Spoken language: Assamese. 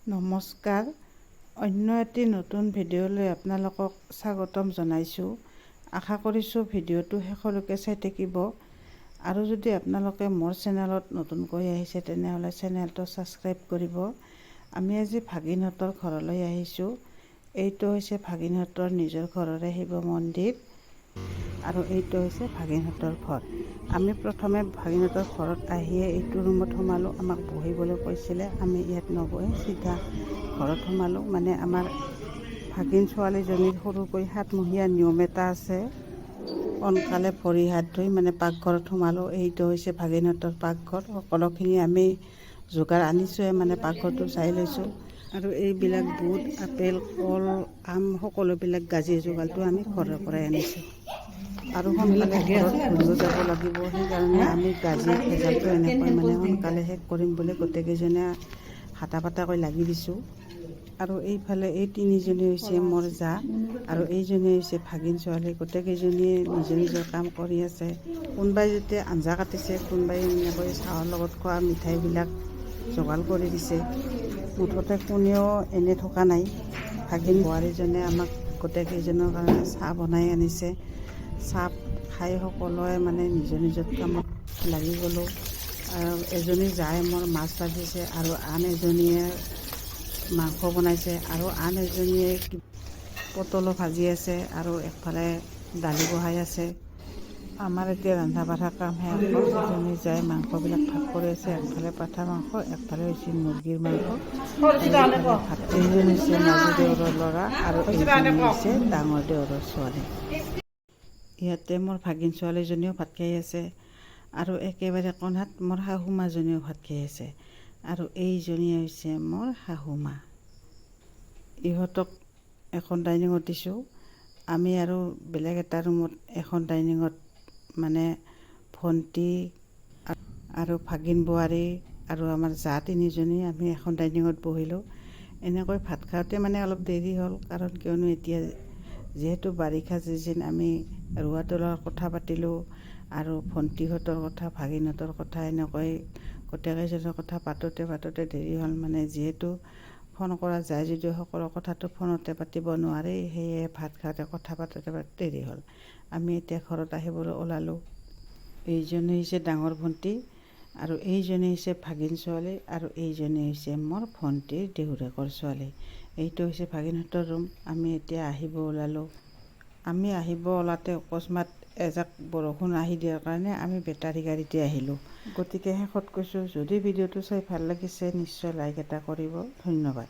নমস্কাৰ, অন্য এটি নতুন ভিডিঅ'লৈ আপোনালোকক স্বাগতম জনাইছোঁ। আশা কৰিছোঁ ভিডিঅ'টো শেষলৈকে চাই থাকিব। আৰু যদি আপোনালোকে মোৰ চেনেলত নতুনকৈ আহিছে তেনেহ'লে চেনেলটো ছাবস্ক্ৰাইব কৰিব। আমি আজি ভাগিনহঁতৰ ঘৰলৈ আহিছোঁ। এইটো হৈছে ভাগিনহঁতৰ নিজৰ ঘৰৰে শিৱ মন্দিৰ আৰু এইটো হৈছে ভাগিনহঁতৰ ঘৰ। আমি প্ৰথমে ভাগিনহঁতৰ ঘৰত আহিয়ে এইটো ৰুমত সোমালোঁ। আমাক বহিবলৈ কৈছিলে, আমি ইয়াত নবহি চিধা ঘৰত সোমালোঁ। মানে আমাৰ ভাগিন ছোৱালীজনীৰ সৰুকৈ 7মহীয়া নিয়ম এটা আছে। সোনকালে ভৰি হাত ধুই মানে পাকঘৰত সোমালোঁ। এইটো হৈছে ভাগিনহঁতৰ পাকঘৰ। সকলোখিনি আমি যোগাৰ আনিছোঁৱে, মানে পাকঘৰটো চাই লৈছোঁ। আৰু এইবিলাক বুট, আপেল, কল, আম সকলোবিলাক গাজি যোগাৰটো আমি ঘৰৰ পৰাই আনিছোঁ। আৰু সোনকালে ঘৰত ঘূৰিও যাব লাগিব, সেইকাৰণে আমি গাজি ভেজালটো এনেকৈ মানে সোনকালে শেষ কৰিম বুলি গোটেইকেইজনে হাতা পাতাকৈ লাগি দিছোঁ। আৰু এইফালে এই তিনিজনী হৈছে মোৰ জা আৰু এইজনী হৈছে ভাগিন ছোৱালী। গোটেইকেইজনীয়ে নিজৰ নিজৰ কাম কৰি আছে। কোনোবাই যেতিয়া আঞ্জা কাটিছে, কোনোবাই এনেকৈ চাহৰ লগত খোৱা মিঠাইবিলাক যোগাৰ কৰি দিছে। মুঠতে কোনেও এনে থকা নাই। ভাগিন বোৱাৰীজনে আমাক গোটেইকেইজনৰ কাৰণে চাহ বনাই আনিছে। চাহ খাই সকলোৱে মানে নিজৰ নিজৰ কামত লাগি গ'লোঁ। এজনী জাই মোৰ মাছ ভাজিছে আৰু আন এজনীয়ে মাংস বনাইছে আৰু আন এজনীয়ে পটলো ভাজি আছে আৰু একফালে দালি বহাই আছে। আমাৰ এতিয়া ৰন্ধা বঢ়া কাম শেষ হ'ল। এজনী জাই মাংসবিলাক ভাগ কৰি আছে, একফালে পাঠা মাংস, একফালে হৈছে মুৰ্গীৰ মাংস। এইজন হৈছে মাজু দেউৰৰ ল'ৰা আৰু এইজনী হৈছে ডাঙৰ দেউৰৰ ছোৱালী। ইয়াতে মোৰ ভাগিন ছোৱালীজনীও ভাত খাই আছে আৰু একেবাৰে কোণাত মোৰ শাহু মাজনীও ভাত খাই আছে। আৰু এইজনী হৈছে মোৰ শাহু মা। ইহঁতক এখন ডাইনিঙত দিছোঁ। আমি আৰু বেলেগ এটা ৰুমত এখন ডাইনিঙত মানে ভণ্টি আৰু ভাগিন বোৱাৰী আৰু আমাৰ জা তিনিজনী আমি এখন ডাইনিঙত বহিলোঁ। এনেকৈ ভাত খাওঁতে মানে অলপ দেৰি হ'ল, কাৰণ কিয়নো এতিয়া যিহেতু বাৰিষা চিজন, আমি ৰোৱা তোলাৰ কথা পাতিলোঁ আৰু ভণ্টিহঁতৰ কথা, ভাগিনহঁতৰ কথা, এনেকৈ গোটেইকেইজনৰ কথা পাতোতে দেৰি হ'ল। মানে যিহেতু ফোন কৰা যায় যদিও সকলো কথাটো ফোনতে পাতিব নোৱাৰি, সেয়ে ভাত খাওঁতে কথা পাতোতে দেৰি হ'ল। আমি এতিয়া ঘৰত আহিবলৈ ওলালোঁ। এইজনী হৈছে ডাঙৰ ভণ্টি আৰু এইজনী হৈছে ভাগিন ছোৱালী আৰু এইজনী হৈছে মোৰ ভণ্টিৰ দেউৰেকৰ ছোৱালী। এইটো হৈছে ভাগিনহঁতৰ ৰুম। আমি এতিয়া আহিব ওলালোঁ। আমি আহিব ওলাওঁতে অকস্মাত এজাক বৰষুণ আহি দিয়াৰ কাৰণে আমি বেটাৰী গাড়ীতে আহিলোঁ। গতিকে শেষত কৈছোঁ, যদি ভিডিঅ'টো চাই ভাল লাগিছে নিশ্চয় লাইক এটা কৰিব। ধন্যবাদ।